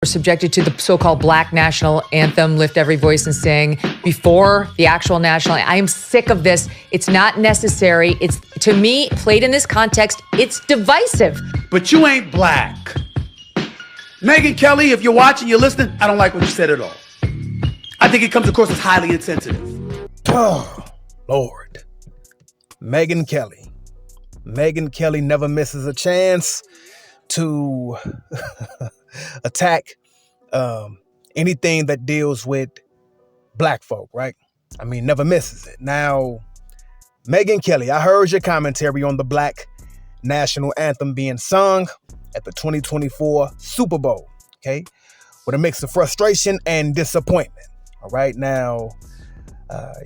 We're subjected to the so-called Black national anthem, lift every voice and sing before the actual national. I am sick of this. It's not necessary. It's, to me, played in this context, it's divisive. But you ain't black. Megyn Kelly, if you're watching, you're listening, I don't like what you said at all. I think it comes across as highly insensitive. Oh, Lord. Megyn Kelly. Megyn Kelly never misses a chance to attack anything that deals with black folk, right? I mean, never misses it. Now, Megyn Kelly, I heard your commentary on the Black national anthem being sung at the 2024 Super Bowl, okay? With a mix of frustration and disappointment, all right? Now,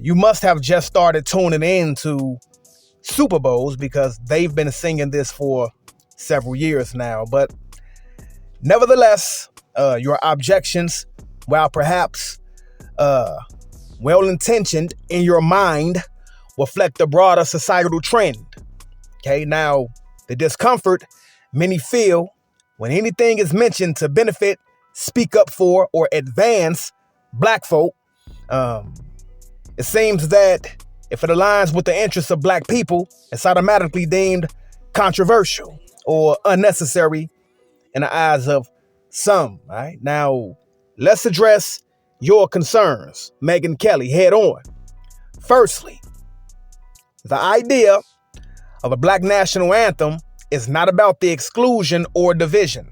you must have just started tuning in to Super Bowls because they've been singing this for several years now. But nevertheless, your objections, while perhaps well-intentioned in your mind, reflect the broader societal trend. Okay, now the discomfort many feel when anything is mentioned to benefit, speak up for, or advance black folk, it seems that if it aligns with the interests of black people, it's automatically deemed controversial or unnecessary in the eyes of some. All right, now let's address your concerns, Megyn Kelly, head on. Firstly, the idea of a Black national anthem is not about the exclusion or division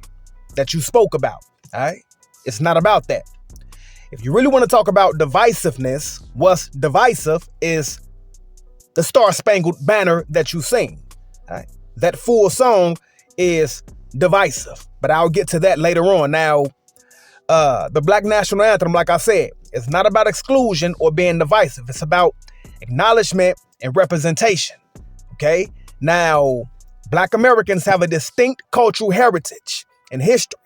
that you spoke about. All right, it's not about that. If you really want to talk about divisiveness, what's divisive is the Star-Spangled Banner that you sing. All right? That full song is divisive, but I'll get to that later on. Now, the Black national anthem, like I said, is not about exclusion or being divisive. It's about acknowledgement and representation. Okay? Now, Black Americans have a distinct cultural heritage and history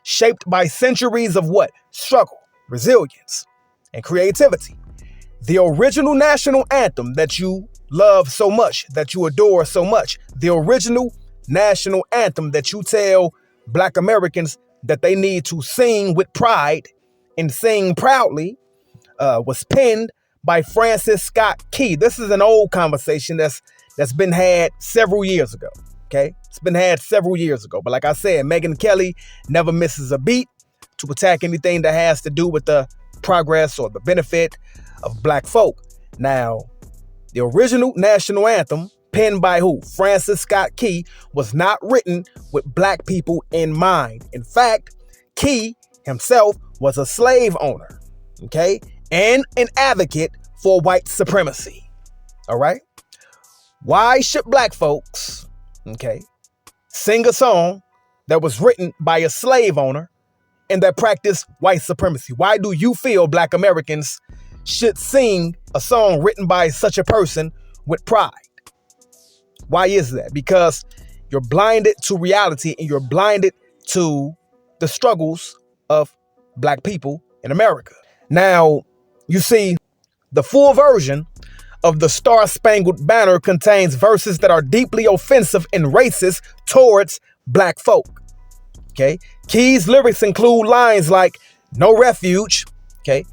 shaped by centuries of what? Struggle, resilience, and creativity. The original national anthem that you love so much, that you adore so much, the original national anthem that you tell Black Americans that they need to sing with pride and sing proudly, was penned by Francis Scott Key. This is an old conversation that's been had several years ago. Okay, it's been had several years ago. But like I said, Megyn Kelly never misses a beat to attack anything that has to do with the progress or the benefit of black folk. Now, the original national anthem, penned by who? Francis Scott Key, was not written with black people in mind. In fact, Key himself was a slave owner, okay, and an advocate for white supremacy. All right. Why should black folks, okay, sing a song that was written by a slave owner and that practiced white supremacy? Why do you feel Black Americans should sing a song written by such a person with pride? Why is that? Because you're blinded to reality and you're blinded to the struggles of black people in America. Now, you see, the full version of the Star-Spangled Banner contains verses that are deeply offensive and racist towards black folk. Okay, Key's lyrics include lines like "no refuge," okay,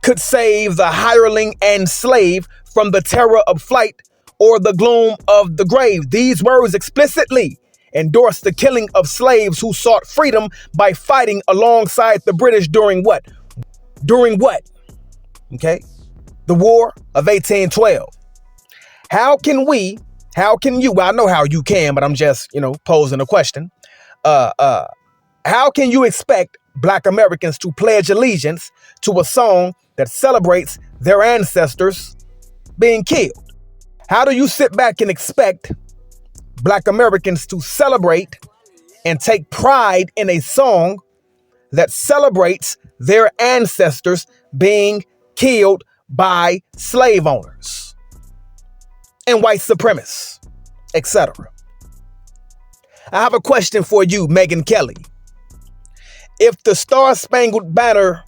"could save the hireling and slave from the terror of flight or the gloom of the grave." These words explicitly endorse the killing of slaves who sought freedom by fighting alongside the British during what? Okay, the War of 1812. How can you, well, I know how you can, but I'm just, posing a question. How can you expect Black Americans to pledge allegiance to a song that celebrates their ancestors being killed? How do you sit back and expect Black Americans to celebrate and take pride in a song that celebrates their ancestors being killed by slave owners and white supremacists, etc.? I have a question for you, Megyn Kelly. If the Star-Spangled Banner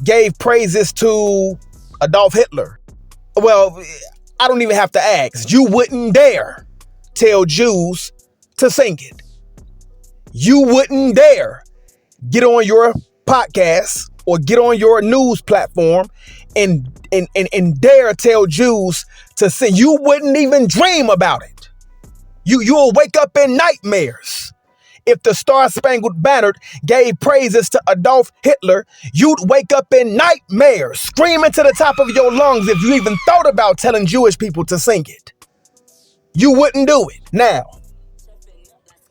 gave praises to Adolf Hitler, well, I don't even have to ask. You wouldn't dare tell Jews to sing it. You wouldn't dare get on your podcast or get on your news platform and dare tell Jews to sin. You wouldn't even dream about it. You'll wake up in nightmares. If the Star-Spangled Banner gave praises to Adolf Hitler, you'd wake up in nightmares, screaming to the top of your lungs if you even thought about telling Jewish people to sing it. You wouldn't do it. Now,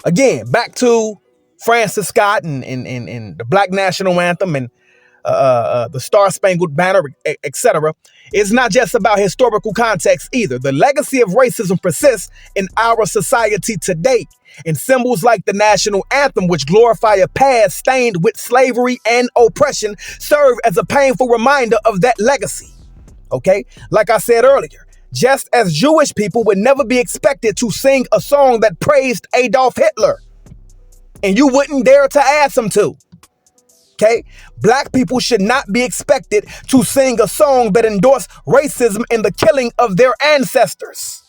again, back to Francis Scott and the Black National Anthem and the Star-Spangled Banner, etc. It's not just about historical context either. The legacy of racism persists in our society today, and symbols like the national anthem, which glorify a past stained with slavery and oppression, serve as a painful reminder of that legacy. Okay? Like I said earlier, just as Jewish people would never be expected to sing a song that praised Adolf Hitler, and you wouldn't dare to ask them to. Okay? Black people should not be expected to sing a song that endorsed racism and the killing of their ancestors.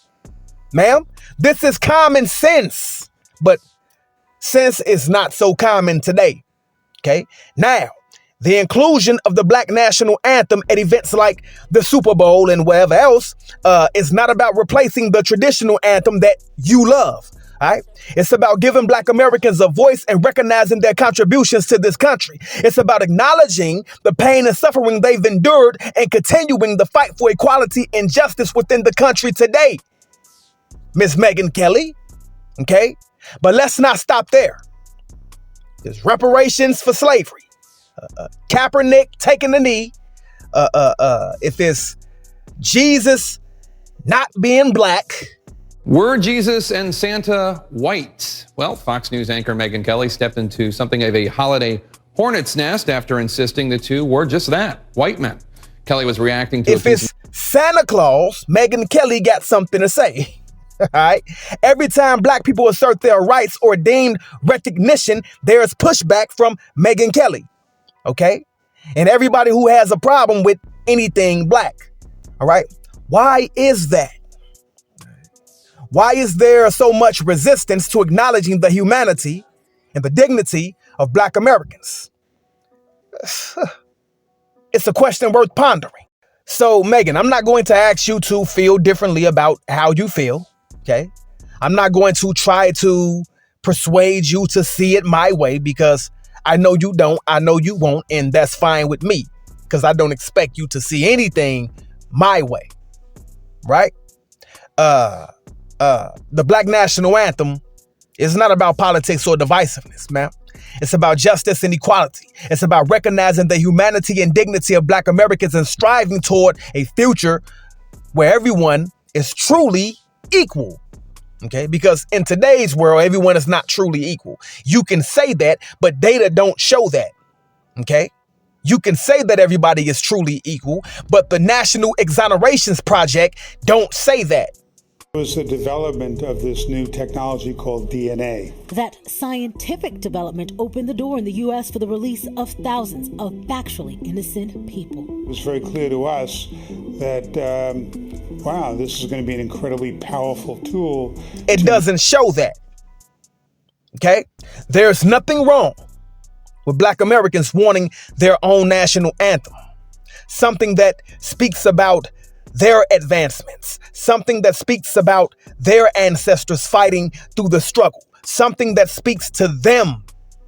Ma'am, this is common sense, but sense is not so common today. Okay? Now, the inclusion of the Black National Anthem at events like the Super Bowl and wherever else is not about replacing the traditional anthem that you love. All right? It's about giving Black Americans a voice and recognizing their contributions to this country. It's about acknowledging the pain and suffering they've endured and continuing the fight for equality and justice within the country today. Miss Megyn Kelly. Okay? But let's not stop there. There's reparations for slavery. Kaepernick taking the knee. If it's Jesus not being black. Were Jesus and Santa white? Well, Fox News anchor Megyn Kelly stepped into something of a holiday hornet's nest after insisting the two were just that, white men. Kelly was reacting to if it's Santa Claus, Megyn Kelly got something to say. All right. Every time Black people assert their rights or deemed recognition, there's pushback from Megyn Kelly. Okay. And everybody who has a problem with anything Black. All right. Why is that? Why is there so much resistance to acknowledging the humanity and the dignity of Black Americans? It's a question worth pondering. So, Megyn, I'm not going to ask you to feel differently about how you feel. Okay. I'm not going to try to persuade you to see it my way because I know you don't. I know you won't. And that's fine with me because I don't expect you to see anything my way. Right? The Black National Anthem is not about politics or divisiveness, man. It's about justice and equality. It's about recognizing the humanity and dignity of Black Americans and striving toward a future where everyone is truly equal. Okay, because in today's world, everyone is not truly equal. You can say that, but data don't show that. Okay, you can say that everybody is truly equal, but the National Exonerations Project don't say that. It was the development of this new technology called DNA. That scientific development opened the door in the U.S. for the release of thousands of factually innocent people. It was very clear to us that, wow, this is going to be an incredibly powerful tool. It doesn't show that. Okay? There's nothing wrong with Black Americans wanting their own national anthem. Something that speaks about their advancements, something that speaks about their ancestors fighting through the struggle, something that speaks to them,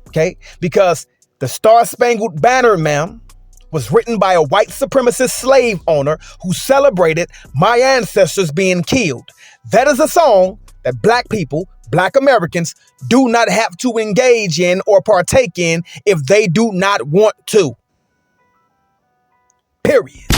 okay? Because the Star-Spangled Banner, ma'am, was written by a white supremacist slave owner who celebrated my ancestors being killed. That is a song that Black people, Black Americans, do not have to engage in or partake in if they do not want to. Period.